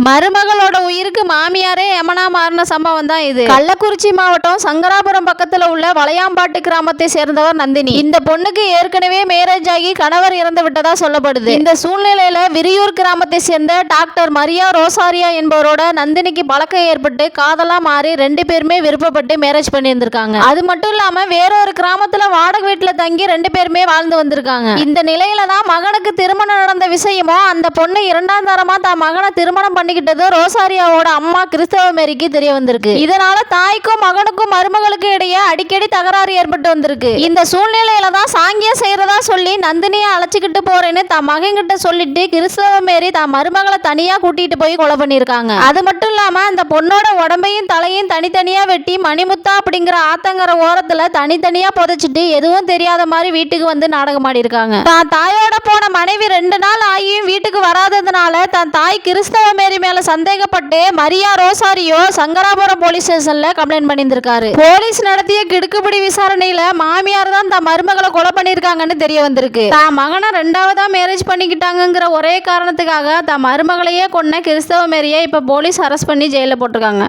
மருமகளோட உயிருக்கு மாமியாரே யமனா மாறின சம்பவம் தான் இது. கள்ளக்குறிச்சி மாவட்டம் சங்கராபுரம் பக்கத்துல உள்ள வளையாம்பாட்டு கிராமத்தை சேர்ந்தவர் நந்தினி. இந்த பொண்ணுக்கு ஏற்கனவே மேரேஜ் ஆகி கணவர் இறந்து விட்டதா சொல்லப்படுது. இந்த சூழ்நிலையில விரியூர் கிராமத்தை சேர்ந்த டாக்டர் மரியா ரோசாரியா என்பவரோட நந்தினிக்கு பழக்கம் ஏற்பட்டு காதலா மாறி 2 பேருமே விருப்பப்பட்டு மேரேஜ் பண்ணியிருந்திருக்காங்க. அது மட்டும் இல்லாம வேறொரு கிராமத்துல வாடகை வீட்டுல தங்கி 2 பேருமே வாழ்ந்து வந்திருக்காங்க. இந்த நிலையில தான் மகனுக்கு திருமணம் நடந்த விஷயமும் அந்த பொண்ணு 2ஆம் தரமா தான் மகனை திருமணம் பண்ணிக்கிட்டது ரோசாரியாவோட அம்மா கிறிஸ்தவ மேரிக்கு தெரிய வந்திருக்கு. இதனால தாய்க்கும் மகனுக்கும் மருமகளுக்கும் இடையே அடிக்கடி தகராறு ஏற்பட்டு வந்திருக்கு. இந்த சூழ்நிலையில தான் சாங்கியம் செய்யறதா சொல்லி நந்தினியை அழைச்சிக்கிட்டு போறேன்னு தான் மகன் கிட்ட சொல்லிட்டு கிறிஸ்தவ மேரி தான் மருமகளை தனியா கூட்டிட்டு போய் கொலை பண்ணிருக்காங்க. அது மட்டும் இல்லாம அந்த பொண்ணோட உடம்பையும் தலையும் தனித்தனியா வெட்டி மணிமுத்தா அப்படிங்கிற ஆத்தங்கர ஓரத்துல தனித்தனியா புதைச்சிட்டு எதுவும் தெரியாத மாதிரி வீட்டுக்கு வந்து நாடகம் ஆடி இருக்காங்க. தான் தாயோட போன மனைவி 2 நாள் ஆகியும் வீட்டுக்கு வராததுனால தன் தாய் கிறிஸ்தவ மேரி மேல சந்தேகப்பட்டு மரியா ரோசாரியோ சங்கராபுரம் போலீஸ் ஸ்டேஷன்ல கம்ப்ளைண்ட் பண்ணியிருக்காரு. போலீஸ் நடத்திய கிடுக்குப்பிடி விசாரணையில மாமியார் தான் தன் மருமகளை கொலை பண்ணிருக்காங்கன்னு தெரிய வந்திருக்கு. தான் மகனை 2ஆவதா மேரேஜ் பண்ணிக்கிட்டாங்கிற ஒரே காரணத்துக்காக தன் மருமகளையே கொன்ன கிறிஸ்தவ மேரியை இப்ப போலீஸ் அரெஸ்ட் பண்ணி ஜெயில போட்டிருக்காங்க.